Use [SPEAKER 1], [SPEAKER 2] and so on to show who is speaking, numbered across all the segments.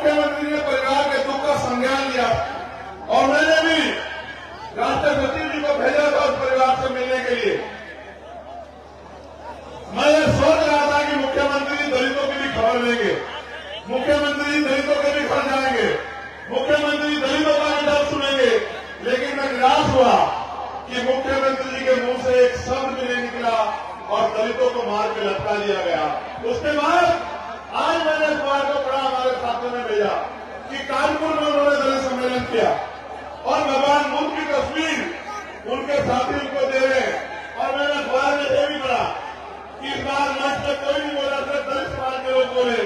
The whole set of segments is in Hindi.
[SPEAKER 1] मुख्यमंत्री ने परिवार के दुख का संज्ञान लिया और मैंने भी राष्ट्रीय सचिव जी को भेजा था उस परिवार से मिलने के लिए। मैं ये सोच रहा था कि मुख्यमंत्री दलितों की भी खबर लेंगे, मुख्यमंत्री दलितों के भी घर जाएंगे, मुख्यमंत्री दलितों का भी दर्द सुनेंगे, लेकिन मैं निराश हुआ कि मुख्यमंत्री जी के मुंह से एक शब्द भी नहीं निकला और दलितों को मार के लटका दिया गया। उसके बाद आज मैंने अखबार को पढ़ा, हमारे साथियों ने भेजा कि कानपुर में उन्होंने दलित सम्मेलन किया और भगवान बुद्ध की तस्वीर उनके साथी उनको दे रहे हैं। और मैंने अखबार में ये भी पढ़ा कि इस बार मंच में कोई नहीं बोला, सिर्फ दलित समाज के लोग बोले।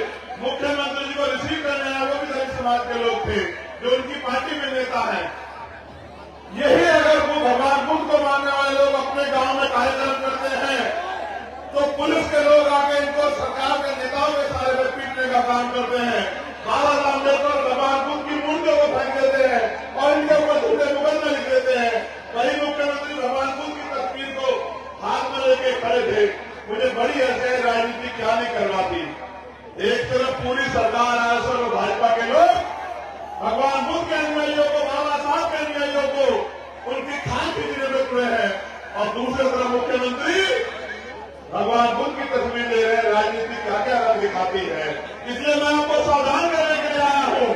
[SPEAKER 1] मुख्यमंत्री जी को रिसीव करने आए वो भी दलित समाज के लोग थे जो उनकी पार्टी में नेता है। यही अगर वो भगवान बुद्ध को मानने वाले लोग अपने गांव में कार्यक्रम करते हैं तो पुलिस के लोग आके इनको सरकार के नेताओं के सारे पर पीटने का काम करते हैं। बाबा साहब अम्बेडकर भगवान बुद्ध की मूर्तियों को फेंक देते हैं और इनके ऊपर झूठे मुकदमे लिख देते हैं। वही मुख्यमंत्री भगवान बुद्ध की तस्वीर को हाथ में लेके खड़े थे। मुझे बड़ी ऐसे राजनीति क्या नहीं करवाती। एक तरफ पूरी सरकार आरएसएस और भाजपा के लोग भगवान बुद्ध के अनुयायियों को, बाबा साहब के अनुयायियों को उनकी खान पीने में तुले हैं और दूसरी तरफ मुख्यमंत्री भगवान बुद्ध की तस्वीर ले रहे हैं। राजनीति क्या क्या रंग दिखाती है। इसलिए मैं आपको सावधान करने के लिए आया हूं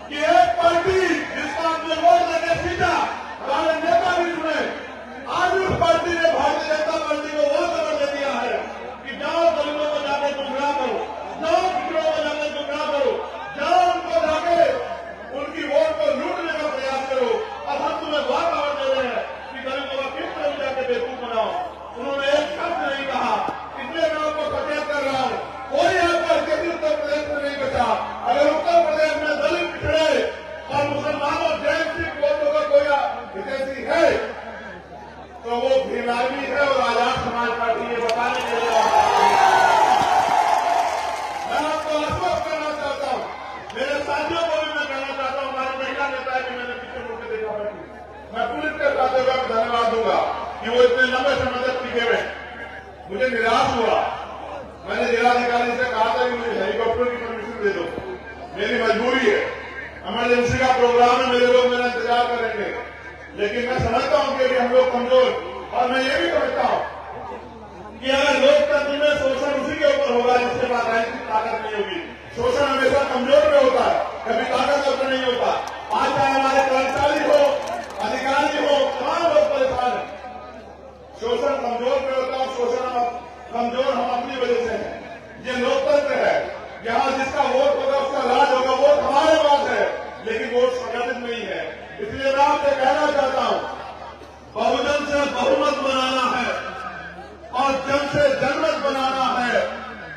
[SPEAKER 1] कि एक पार्टी जिसका हमने वोट देने सीधा हमारे नेता भी चुने, आज उस पार्टी ने भारतीय जनता पार्टी को वो खबर दे दिया है कि जाओ दलितों को जाकर गुमराह करो, जाओ पिछड़ों को जाकर गुमराह करो, जाओ उनको जाके उनकी वोट को लूटने का प्रयास करो। अब हम तुम्हें वह खबर दे रहे हैं कि दलितों का किस तरह जाकर बेवकूफ बनाओ। उन्होंने एक शब्द नहीं कहा, इसलिए मैं आपको सचेत कर रहा हूं, कोई आपका स्थिति उत्तर प्रदेश में नहीं बचा। अगर उत्तर प्रदेश में दलित पिछड़े और मुसलमान और जैन सिख वोटों का कोई हितैषी है तो वो भीम आर्मी है और आजाद समाज पार्टी ये बताने के लिए मैं आपको आश्वस्त करना चाहता हूं। मेरे साथियों को भी मैं कहना चाहता हूं, हमारी महिला नेता है कि मैंने पीछे मुड़ के देखा बैठी, मैं पुलिस के साथियों का धन्यवाद दूंगा कि वो इतने लंबे समय तक टिके हुए। मुझे निराश हुआ, मैंने जिलाधिकारी से कहा था कि मुझे हेलीकॉप्टर की परमिशन दे दो, मेरी मजबूरी है, इमरजेंसी का प्रोग्राम है, मेरे लोग मेरा इंतजार करेंगे। लेकिन मैं समझता हूं कि अभी हम लोग कमजोर, और मैं ये भी समझता हूं कि अगर लोकतंत्र में शोषण उसी के ऊपर होगा जिसके पास राजनीतिक ताकत नहीं होगी। शोषण हमेशा कमजोर में होता है, कभी ताकत में नहीं होता। आज चाहे हमारे कर्मचारी हो, अधिकारी हो, तमाम लोग परेशान है। शोषण कमजोर में होता है, शोषण कमजोर हम अपनी वजह से है। ये लोकतंत्र है, यहाँ जिसका वोट होगा उसका राज होगा। वोट हमारे पास है लेकिन वोट संगठित नहीं है। इसलिए मैं आपसे कहना चाहता हूं, बहुजन से बहुमत बनाना है और जन से जनमत बनाना है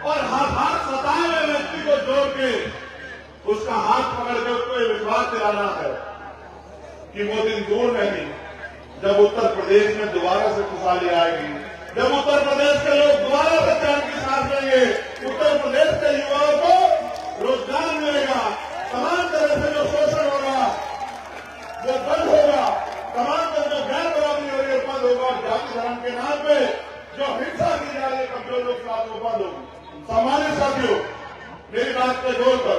[SPEAKER 1] और हर सताए हुए व्यक्ति को जोड़ के उसका हाथ पकड़ के उसको ये विश्वास दिलाना है कि वो दिन दूर नहीं जब उत्तर प्रदेश में दोबारा से खुशहाली आएगी, जब उत्तर प्रदेश के लोग दोबारा से चैन की सांस लेंगे, उत्तर प्रदेश के युवाओं को रोजगार मिलेगा, तमाम तरह से जो शोषण होगा वो बंद होगा, तमाम तरह जो गैर बराबरी हो रही है बंद होगा, और जाति धर्म के नाम पे जो हिंसा की जा रही है कमजोर लोग साथ वो बंद होगी। सामान्य साथियों, मेरी बात पे जोर पर,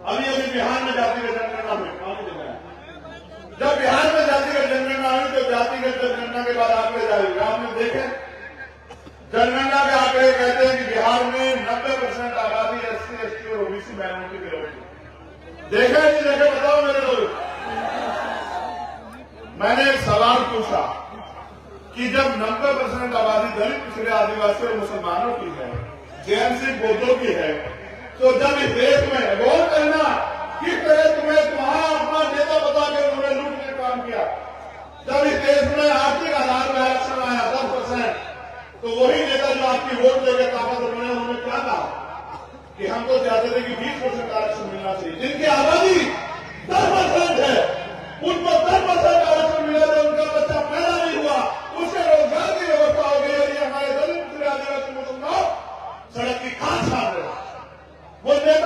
[SPEAKER 1] अभी बिहार में जातिगत जनगणना हुई, जब बिहार में जातिगत जनगणना हुई तो जातिगत जनगणना के बाद आंकड़े जारी हुए। आपने देखे जनगणना के आंकड़े कहते हैं कि बिहार में 90% आबादी SC, ST और OBC माइनॉरिटी के लोग देखे नहीं देखे बताओ मेरे लोग। मैंने एक सवाल पूछा कि जब 90% आबादी दलित, पिछड़े, आदिवासी और मुसलमानों की है, जैन सिख बौद्धों की है, तो जब इस देश में वोट करना किस तरह तुम्हारा अपना नेता बता के उन्होंने लूट के काम किया। जब इस देश में आर्थिक आधार पर आरक्षण आया 10%, तो वही नेता जो आपकी वोट देकर ताकत बने उन्होंने क्या कहा कि हमको चाहते थे कि 20% आरक्षण मिलना चाहिए, जिनकी आवाज